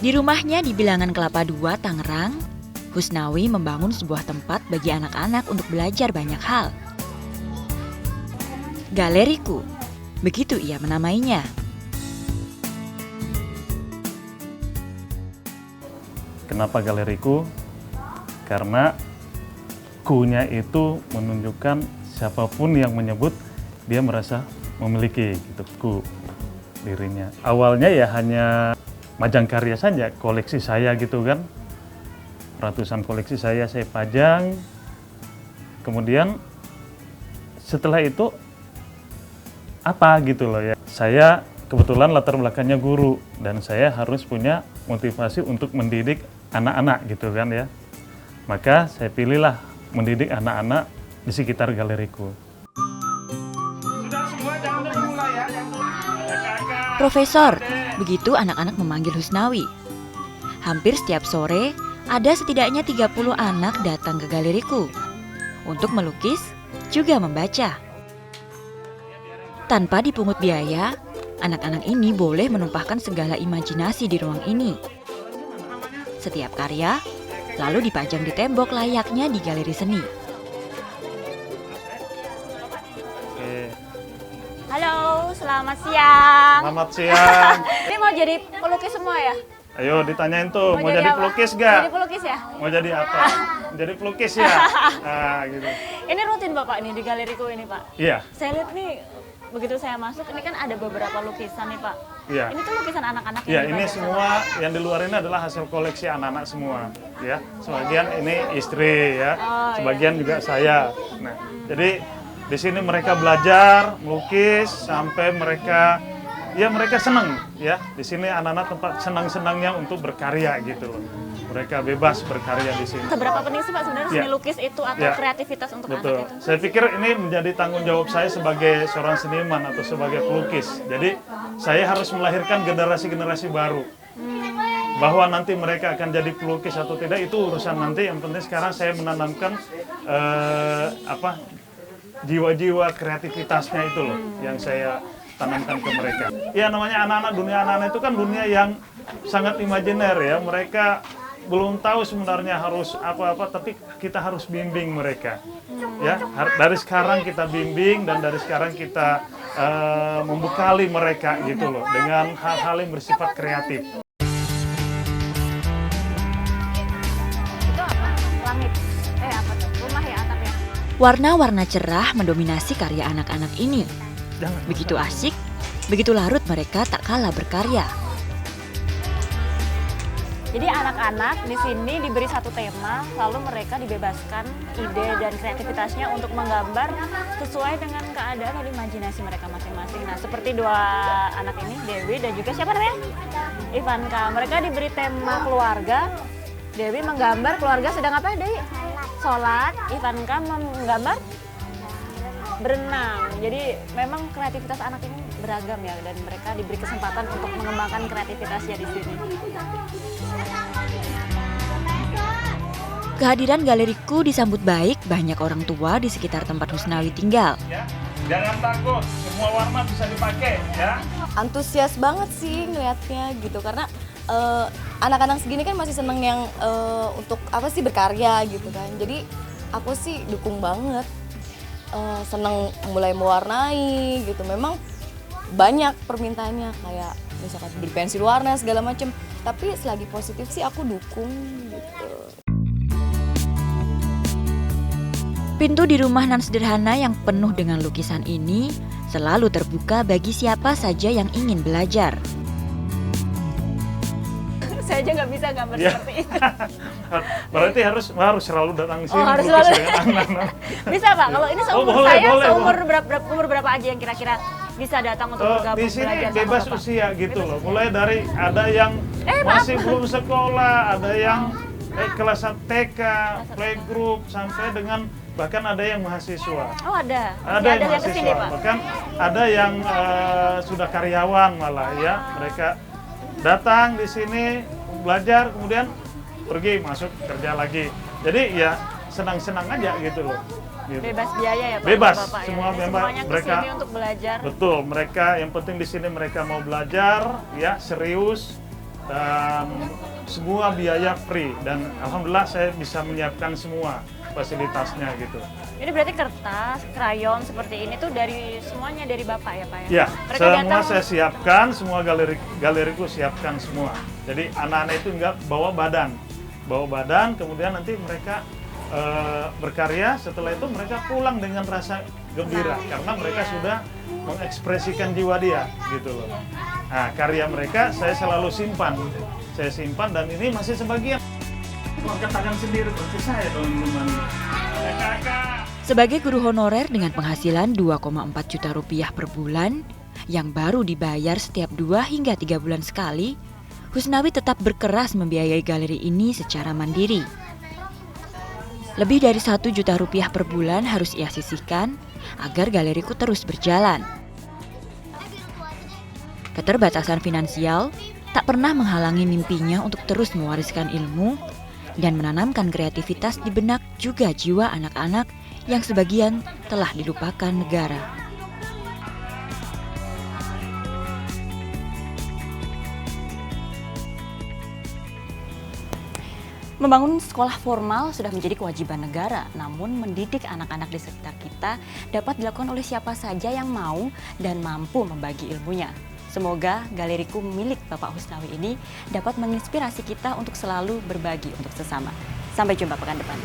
Di rumahnya di Bilangan Kelapa II, Tangerang, Husnawi membangun sebuah tempat bagi anak-anak untuk belajar banyak hal. Galeriku, begitu ia menamainya. Kenapa galeriku? Karena ku-nya itu menunjukkan siapapun yang menyebut dia merasa memiliki gitu, ku dirinya. Awalnya ya hanya majang karya saja, koleksi saya gitu kan. Ratusan koleksi saya pajang. Kemudian setelah itu apa gitu loh ya. Saya kebetulan latar belakangnya guru dan saya harus punya motivasi untuk mendidik anak-anak gitu kan ya. Maka saya pilihlah mendidik anak-anak di sekitar galeriku. Profesor, begitu anak-anak memanggil Husnawi. Hampir setiap sore, ada setidaknya 30 anak datang ke galeriku untuk melukis, juga membaca. Tanpa dipungut biaya, anak-anak ini boleh menumpahkan segala imajinasi di ruang ini. Setiap karya lalu dipajang di tembok layaknya di galeri seni. Halo, selamat siang. Selamat siang. Ini mau jadi pelukis semua ya? Ayo ditanyain tuh, mau jadi apa? pelukis gak? Jadi pelukis ya? Mau jadi apa? Jadi pelukis ya? Nah gitu. Ini rutin Bapak nih di galeriku ini Pak? Iya. Saya lihat nih, begitu saya masuk, ini kan ada beberapa lukisan nih Pak. Iya. Ini tuh lukisan anak-anak Ya, yang ini dipajang. semua yang di luar ini adalah hasil koleksi anak-anak semua, ya. Sebagian ini istri, ya. Sebagian juga saya. Nah, jadi di sini mereka belajar melukis sampai mereka senang, ya. Di sini anak-anak tempat senang-senangnya untuk berkarya gitu loh. Mereka bebas berkarya di sini. Seberapa penting sih Pak sebenarnya seni lukis itu atau kreativitas untuk Betul. anak itu? Saya pikir ini menjadi tanggung jawab saya sebagai seorang seniman atau sebagai pelukis. Jadi saya harus melahirkan generasi-generasi baru. Bahwa nanti mereka akan jadi pelukis atau tidak itu urusan nanti. Yang penting sekarang saya menanamkan jiwa-jiwa kreativitasnya itu loh yang saya tanamkan ke mereka. Ya namanya anak-anak, dunia anak-anak itu kan dunia yang sangat imajiner ya. Mereka belum tahu sebenarnya harus apa-apa, tapi kita harus bimbing mereka. Ya, dari sekarang kita bimbing dan dari sekarang kita membekali mereka gitu loh dengan hal-hal yang bersifat kreatif. Itu apa? Langit. Apa tuh? Rumah ya atapnya? Warna-warna cerah mendominasi karya anak-anak ini. Begitu asik, begitu larut mereka tak kalah berkarya. Jadi anak-anak di sini diberi satu tema, lalu mereka dibebaskan ide dan kreativitasnya untuk menggambar sesuai dengan keadaan dan imajinasi mereka masing-masing. Nah, seperti dua anak ini, Dewi dan juga siapa namanya? Ivanka. Mereka diberi tema keluarga. Dewi menggambar keluarga sedang apa, Dewi? Sholat. Ivanka menggambar berenang. Jadi memang kreativitas anak ini beragam ya, dan mereka diberi kesempatan untuk mengembangkan kreativitasnya di sini. Kehadiran galeriku disambut baik banyak orang tua di sekitar tempat Husnawi tinggal. Ya, jangan takut, semua warna bisa dipakai ya. Antusias banget sih ngelihatnya gitu, karena anak-anak segini kan masih seneng yang untuk apa sih berkarya gitu kan. Jadi aku sih dukung banget. Seneng mulai mewarnai gitu. Memang banyak permintaannya kayak misalkan beli pensil warna segala macem. Tapi selagi positif sih aku dukung gitu. Pintu di rumah nan sederhana yang penuh dengan lukisan ini selalu terbuka bagi siapa saja yang ingin belajar. Saya aja nggak bisa gambar seperti itu. Berarti harus selalu datang ke sini. Harus melukis selalu. dengan anak-anak. Bisa Pak, kalau ini seumur boleh, saya, boleh, umur berapa aja yang kira-kira bisa datang untuk bergabung Di sini belajar sama bebas Bapak? usia gitu loh. Mulai dari ada yang masih belum sekolah, ada yang kelas TK, playgroup, sampai dengan bahkan ada yang mahasiswa. Oh ada? Ada yang yang kesini mahasiswa, Pak? bahkan ada yang sudah karyawan malah ya. Mereka datang di sini belajar, kemudian pergi masuk kerja lagi. Jadi ya senang-senang aja gitu loh. Gitu. Bebas biaya ya Pak? Bebas, Bapak, semua ya? bebas. Semuanya Mereka kesini untuk belajar. betul, mereka yang penting di sini mereka mau belajar, ya serius, dan semua biaya free, dan alhamdulillah saya bisa menyiapkan semua fasilitasnya gitu. Ini berarti kertas, krayon seperti ini tuh semuanya dari Bapak ya Pak ya? Ya, Mereka semua datang saya siapkan, semua galeriku siapkan semua. Jadi anak-anak itu nggak bawa badan, kemudian nanti mereka berkarya, setelah itu mereka pulang dengan rasa gembira karena mereka sudah mengekspresikan jiwa dia gitu loh. Nah, karya mereka saya selalu simpan, dan ini masih sebagian. Angkat tangan sendiri berarti saya dong teman. Kakak. Sebagai guru honorer dengan penghasilan 2,4 juta rupiah per bulan, yang baru dibayar setiap 2 hingga 3 bulan sekali, Husnawi tetap berkeras membiayai galeri ini secara mandiri. Lebih dari 1 juta rupiah per bulan harus ia sisihkan agar galeriku terus berjalan. Keterbatasan finansial tak pernah menghalangi mimpinya untuk terus mewariskan ilmu dan menanamkan kreativitas di benak juga jiwa anak-anak yang sebagian telah dilupakan negara. Membangun sekolah formal sudah menjadi kewajiban negara, namun mendidik anak-anak di sekitar kita dapat dilakukan oleh siapa saja yang mau dan mampu membagi ilmunya. Semoga galeriku milik Bapak Husnawi ini dapat menginspirasi kita untuk selalu berbagi untuk sesama. Sampai jumpa pekan depan.